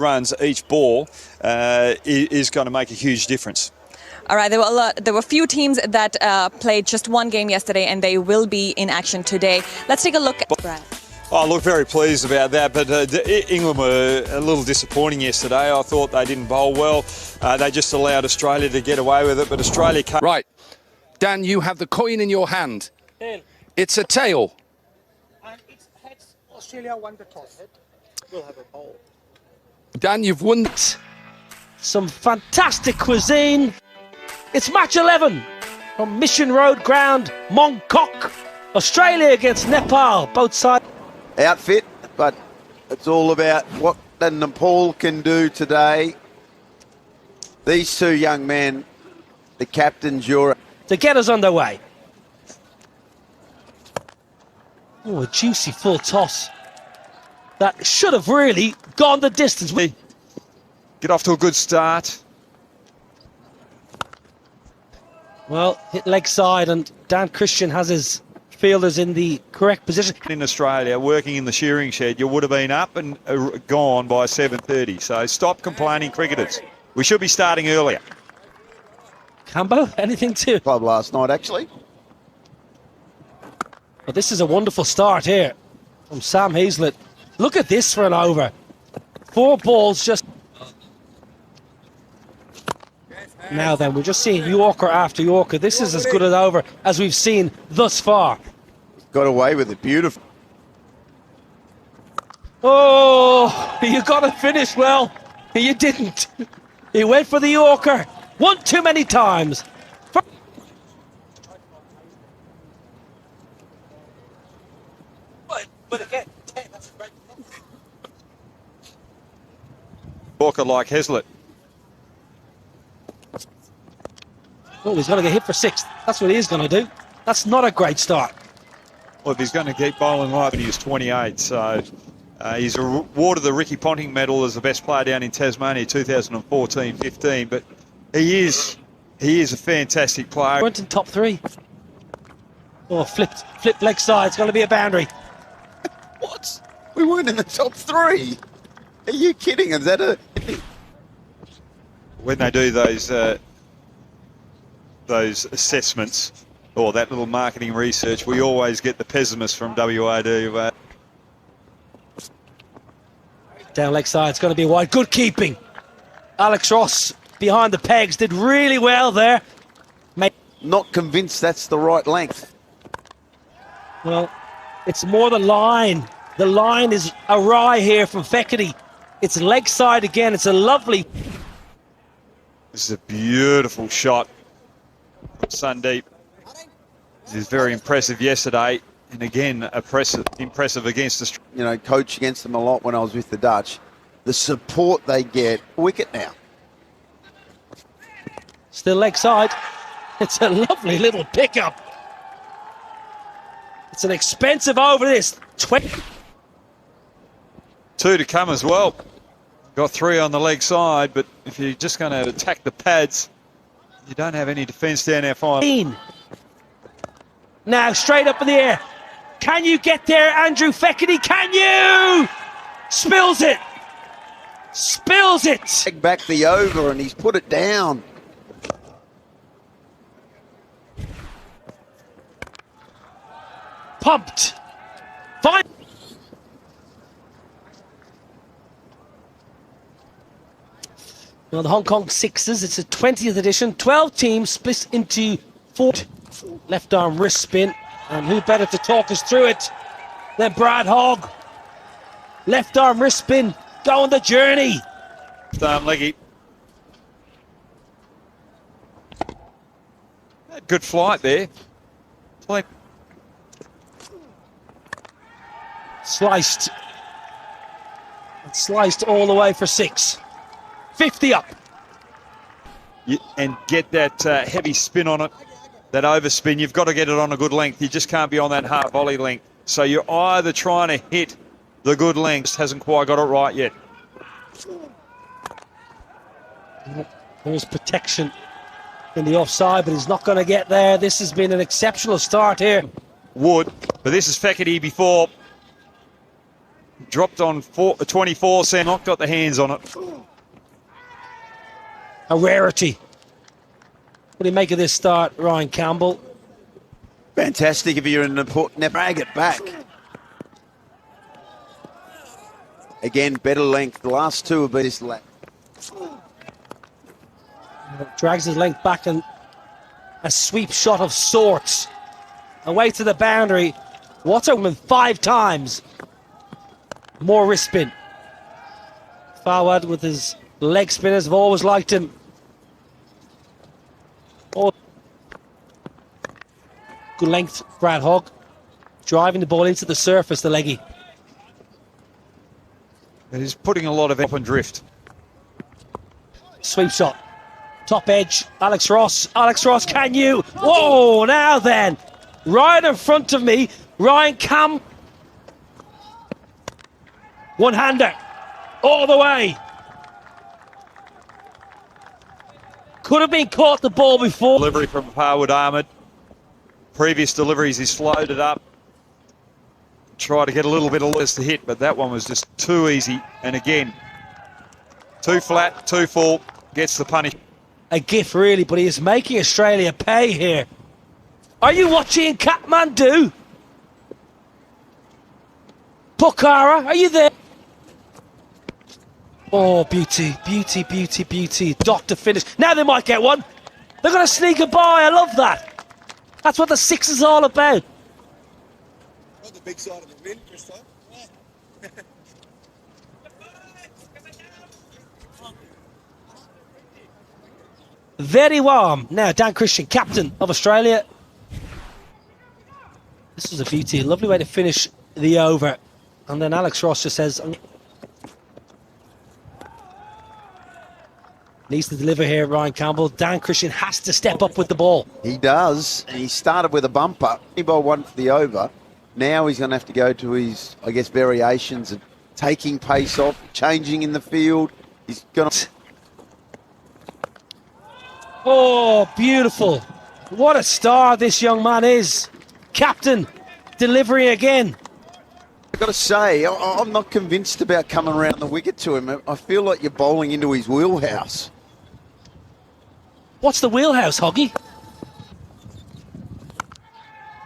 runs each ball is going to make a huge difference. All right, there were a few teams that played just one game yesterday, and they will be in action today. Let's take a look at Brad. I look very pleased about that, but England were a little disappointing yesterday. I thought they didn't bowl well. They just allowed Australia to get away with it, but Australia can't. Right. Dan, you have the coin in your hand. Tail. It's a tail. And it's heads. Australia won the toss. We'll have a bowl. Dan, you've won. Some fantastic cuisine. It's match 11 from Mission Road Ground, Mongkok. Australia against Nepal, both sides. Outfit, but it's all about what Nepal can do today. These two young men, the captains, to get us underway. Oh, a juicy full toss. That should have really gone the distance. Get off to a good start. Well, hit leg side, and Dan Christian has his fielders in the correct position. In Australia, working in the shearing shed, you would have been up and gone by 7:30. So stop complaining, cricketers. We should be starting earlier. Cambo, anything to? Club last night, actually. Well, this is a wonderful start here from Sam Heazlett. Look at this for an over. 4 balls just. Now then, we're just seeing Yorker after Yorker. This is as good an over as we've seen thus far. Got away with it, beautiful. Oh, you got to finish well. You didn't. He went for the Yorker. One too many times. But again, that's great. Yorker like Heazlett. Oh, he's going to get hit for 6. That's what he's going to do. That's not a great start. Well, if he's going to keep bowling like he was 28, so he's awarded the Ricky Ponting medal as the best player down in Tasmania 2014-15, but he is a fantastic player. Went in top 3. Oh, flipped leg side. It's going to be a boundary. What? We weren't in the top 3. Are you kidding? Is that a... When they do those assessments or that little marketing research, we always get the pessimists from WAD. Down leg side, it's going to be wide. Good keeping. Alex Ross behind the pegs did really well there. Not convinced that's the right length. Well, it's more the line. The line is awry here from Fekete. It's leg side again. It's a lovely... This is a beautiful shot from Sandeep. This is very impressive yesterday, and again, impressive against the... You know, coach against them a lot when I was with the Dutch. The support they get. Wicket now. Still leg side. It's a lovely little pickup. It's an expensive over this. 20. 2 to come as well. Got 3 on the leg side, but if you're just going to attack the pads, you don't have any defence down our final. Now straight up in the air. Can you get there, Andrew Fekete? Can you? Spills it. Spills it. Take back the over and he's put it down. Pumped. Fine. Well, the Hong Kong Sixers, it's a 20th edition. 12 teams split into 4. Left arm wrist spin. And who better to talk us through it than Brad Hogg. Left arm wrist spin. Go on the journey. Left arm leggy. Good flight there. Sliced. And sliced all the way for 6. 50 up. And get that heavy spin on it, that overspin. You've got to get it on a good length. You just can't be on that half volley length. So you're either trying to hit the good length, just hasn't quite got it right yet. There's protection in the offside, but he's not going to get there. This has been an exceptional start here. Would, but this is Fekete before. dropped on 24 cent, not got the hands on it. A rarity. What do you make of this start, Ryan Campbell? Fantastic if you're in Nepal. Drag it back. Again, better length. The last two have been this lap. Drags his length back and a sweep shot of sorts. Away to the boundary. Waterman 5 times. More wrist spin. Fawad with his leg spinners. Have always liked him. Oh. Good length, Brad Hogg. Driving the ball into the surface, the leggy. And he's putting a lot of up and drift. Sweep shot. Top edge, Alex Ross. Alex Ross, can you? Whoa, now then. Right in front of me, Ryan Cam. One-hander. All the way. Could have been caught the ball before. Delivery from Harwood Ahmed. Previous deliveries, he's slowed it up. Try to get a little bit of less to hit, but that one was just too easy. And again, too flat, too full, gets the punish. A gift, really, but he is making Australia pay here. Are you watching Kathmandu? Pokhara, are you there? Oh, beauty, beauty, beauty, beauty. Doctor finish. Now they might get one. They're going to sneak a by. I love that. That's what the six is all about. Not the big side of the win, Christo. Very warm. Now, Dan Christian, captain of Australia. This was a beauty. A lovely way to finish the over. And then Alex Ross just says... Needs to deliver here, Ryan Campbell. Dan Christian has to step up with the ball. He does. And he started with a bumper. He bowled one for the over. Now he's going to have to go to his, I guess, variations of taking pace off, changing in the field. He's going to... Oh, beautiful. What a star this young man is. Captain, delivering again. I've got to say, I'm not convinced about coming around the wicket to him. I feel like you're bowling into his wheelhouse. What's the wheelhouse, Hoggy?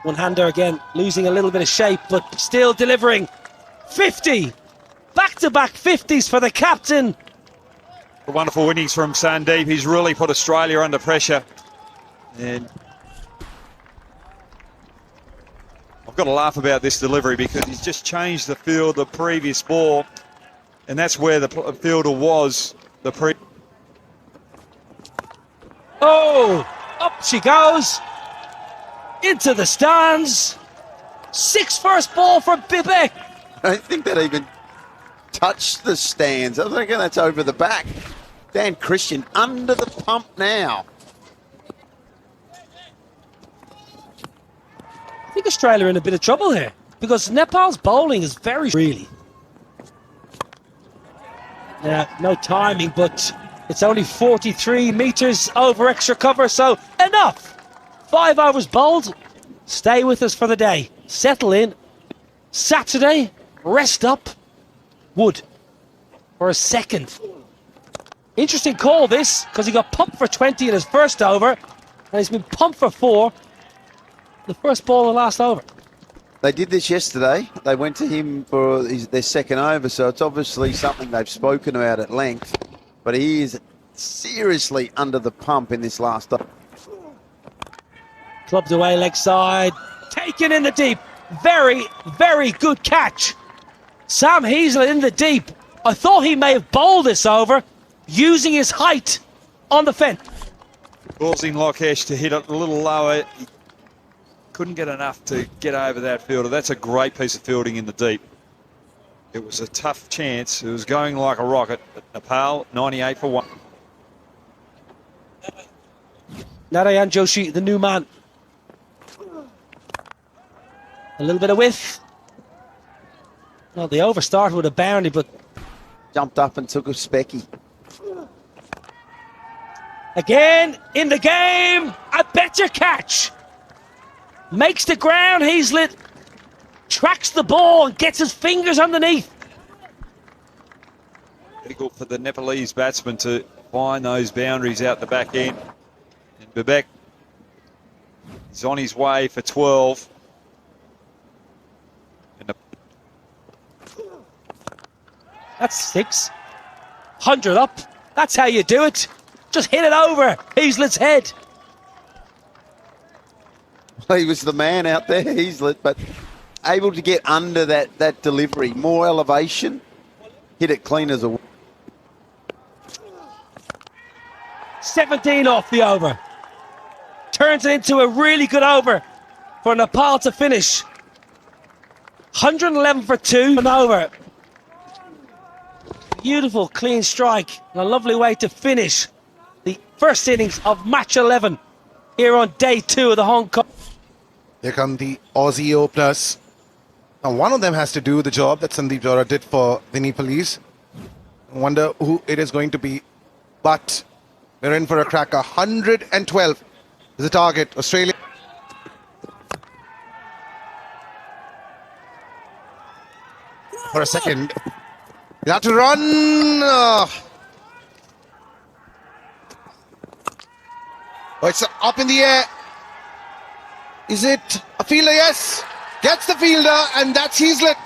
One-hander again, losing a little bit of shape, but still delivering. 50! Back-to-back 50s for the captain. A wonderful innings from Sandeep. He's really put Australia under pressure. And I've got to laugh about this delivery because he's just changed the field the previous ball. And that's where the fielder was the previous. Oh, up she goes. Into the stands. 6 first ball for Bibek. I don't think that even touched the stands. I think that's over the back. Dan Christian under the pump now. I think Australia are in a bit of trouble here because Nepal's bowling is very really. No timing, but it's only 43 metres over extra cover, so enough. 5 overs bowled. Stay with us for the day. Settle in. Saturday, rest up. Wood for a second. Interesting call this, because he got pumped for 20 in his first over, and he's been pumped for 4 the first ball of the last over. They did this yesterday. They went to him for their second over, so it's obviously something they've spoken about at length. But he is seriously under the pump in this last over. Clubbed away leg side, taken in the deep. Very, very good catch. Sam Heaslett in the deep. I thought he may have bowled this over, using his height on the fence. Causing Lokesh to hit it a little lower. He couldn't get enough to get over that fielder. That's a great piece of fielding in the deep. It was a tough chance. It was going like a rocket. But Nepal, 98 for 1. Narayan Joshi, the new man. A little bit of width. Well, the over started with a boundary, but... Jumped up and took a specky. Again, in the game, a better catch. Makes the ground, Heaslett. Tracks the ball and gets his fingers underneath. Difficult for the Nepalese batsman to find those boundaries out the back end. And Bebek is on his way for 12. And That's 6. 100 up. That's how you do it. Just hit it over Heazlett's head. He was the man out there, Heazlett, but able to get under that delivery. More elevation. Hit it clean as a... 17 off the over. Turns it into a really good over for Nepal to finish. 111 for 2 and over. Beautiful clean strike and a lovely way to finish the first innings of match 11 here on day 2 of the Hong Kong. Here come the Aussie openers. Now one of them has to do the job that Sandeep Jora did for the Nepalese. I wonder who it is going to be. But we're in for a cracker. 112 is the target. Australia. For a second. You have to run. Oh, it's up in the air. Is it a fielder? Yes. Gets the fielder, and that's Heazlett.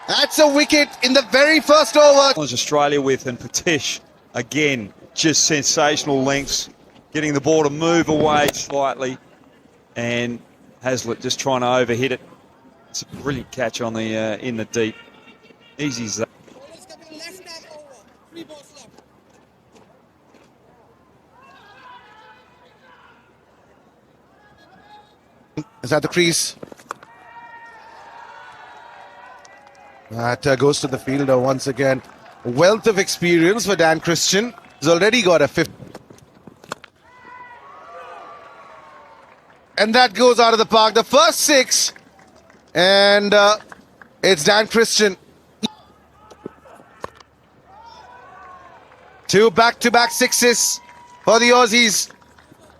That's a wicket in the very first over. was Australia with, and Patish, again, just sensational lengths, getting the ball to move away slightly, and Hazlitt just trying to overhit it. It's a brilliant catch on the in the deep. Easy as that. Is at the crease. That goes to the fielder once again. Wealth of experience for Dan Christian. He's already got a 5th. And that goes out of the park. The first 6. And it's Dan Christian. 2 back-to-back 6s for the Aussies.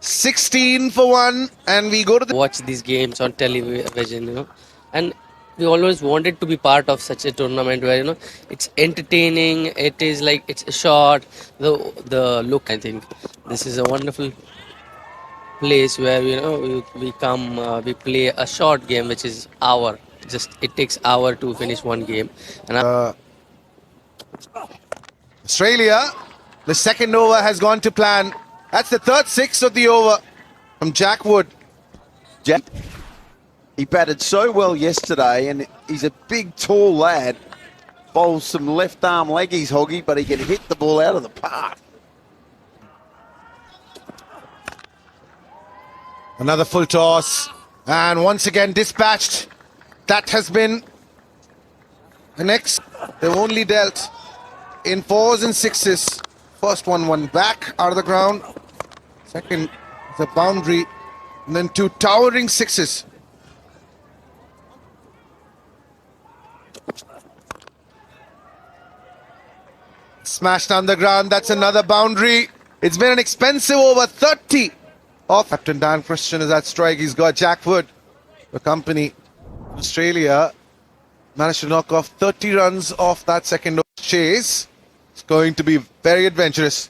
16 for 1, and we go to the... Watch these games on television, and we always wanted to be part of such a tournament where, it's entertaining, it is like, it's short, the look. I think this is a wonderful place where, we come, we play a short game, which is hour. It takes hour to finish one game. And Australia, the second over has gone to plan. That's the third 6 of the over from Jack Wood. Jack, he batted so well yesterday, and he's a big, tall lad. Bowls some left-arm leggies, Hoggy, but he can hit the ball out of the park. Another full toss. And once again dispatched. That has been the next. They've only dealt in 4s and 6s. First one back out of the ground. Second is a boundary. And then 2 towering 6s. Smashed on the ground. That's another boundary. It's been an expensive over. 30 off. Captain Dan Christian is at strike. He's got Jack Wood for company. Australia managed to knock off 30 runs off that second chase. It's going to be very adventurous.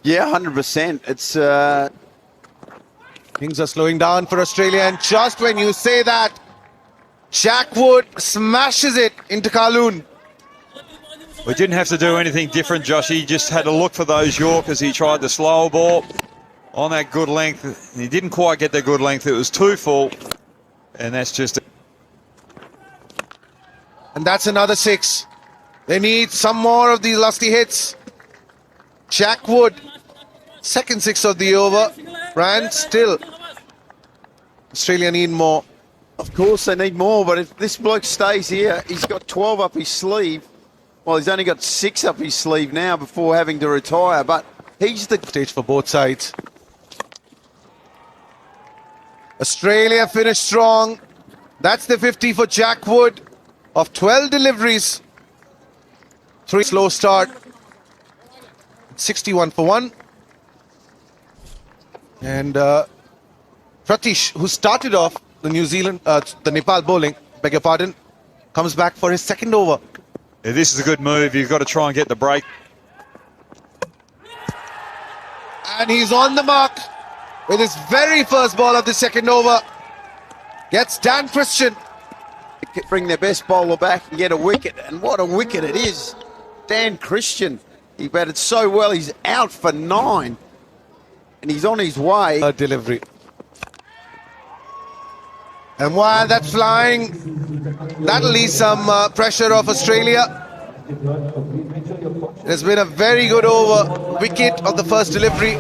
Yeah, 100%. It's Things are slowing down for Australia, and just when you say that, Jack Wood smashes it into Kowloon. We didn't have to do anything different, Josh. He just had to look for those Yorkers. He tried the slower ball on that good length. He didn't quite get the good length. It was too full, and that's just... And that's another 6. They need some more of these lusty hits. Jack Wood, second 6 of the over. Brand still. Australia need more. Of course they need more, but if this bloke stays here, he's got 12 up his sleeve. Well, he's only got 6 up his sleeve now before having to retire, but he's the... Stage for both sides. Australia finished strong. That's the 50 for Jack Wood of 12 deliveries. 3 slow start. 61 for 1. And Pratish, who started off the the Nepal bowling, beg your pardon, comes back for his second over. Yeah, this is a good move. You've got to try and get the break. And he's on the mark with his very first ball of the second over. Gets Dan Christian. Bring their best bowler back and get a wicket. And what a wicket it is. Dan Christian. He batted so well. He's out for 9. And he's on his way. A delivery. And while that's flying, that'll ease some pressure off Australia. There's been a very good over. Wicket of the first delivery.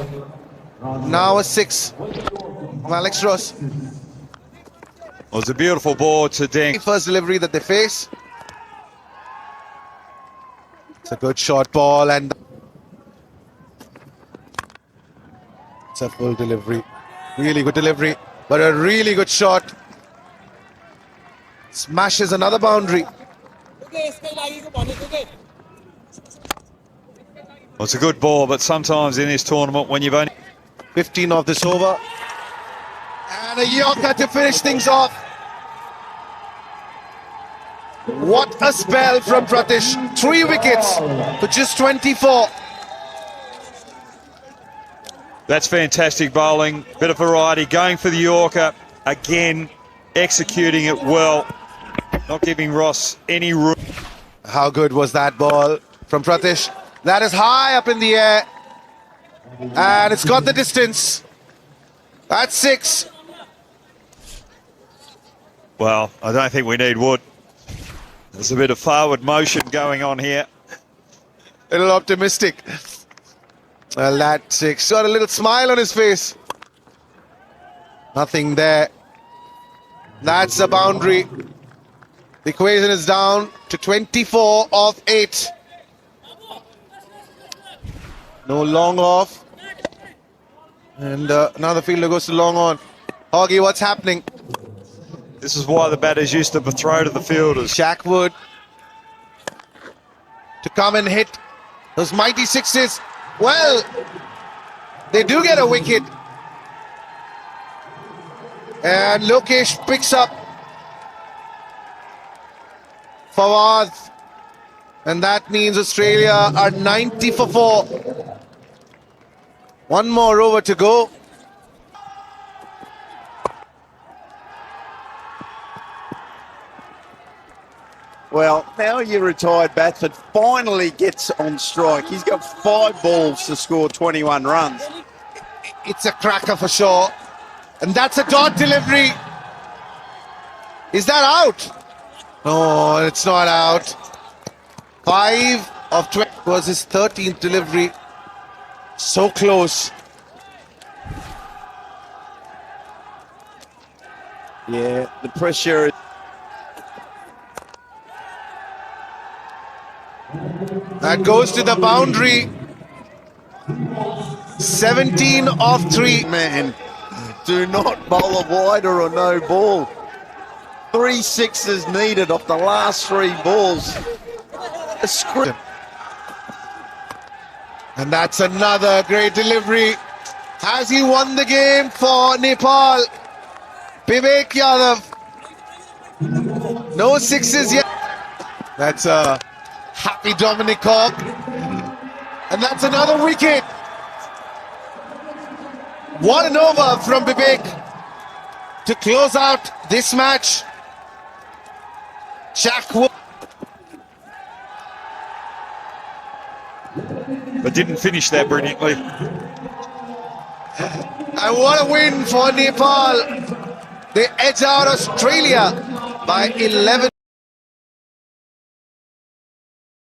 Now a 6 from Alex Ross. Well, it's a beautiful ball to Dan. First delivery that they face. It's a good short ball and it's a full delivery. Really good delivery, but a really good shot. Smashes another boundary. Well, it's a good ball, but sometimes in this tournament when you've only 15 of this over. And a Yorker to finish things off. What a spell from Pratish. 3 wickets for just 24. That's fantastic bowling. Bit of variety. Going for the Yorker. Again, executing it well. Not giving Ross any room. How good was that ball from Pratish? That is high up in the air. And it's got the distance. That's 6. Well, I don't think we need wood. There's a bit of forward motion going on here. A little optimistic. Well, that 6. Got a little smile on his face. Nothing there. That's a boundary. The equation is down to 24 of 8. No long off. And now the fielder goes to long on. Hoggy, what's happening? This is why the batters used to throw to the fielders. Jack Wood to come and hit those mighty 6s. Well, they do get a wicket. And Lokesh picks up Fawad. And that means Australia are 90 for 4. One more over to go. Well, now your retired batsman finally gets on strike. He's got 5 balls to score 21 runs. It's a cracker for sure. And that's a dot delivery. Is that out? No, it's not out. 5 of 20 was his 13th delivery. So close. Yeah, the pressure. That goes to the boundary. 17 of 3. Man, do not bowl a wide or a no ball. 3 6s needed off the last 3 balls. A script. And that's another great delivery. Has he won the game for Nepal? Vivek Yadav. No 6s yet. That's a happy Dominic Cobb. And that's another wicket. What an over from Vivek to close out this match. Jack Wood. But didn't finish that brilliantly. And what a win for Nepal. They edge out Australia by 11.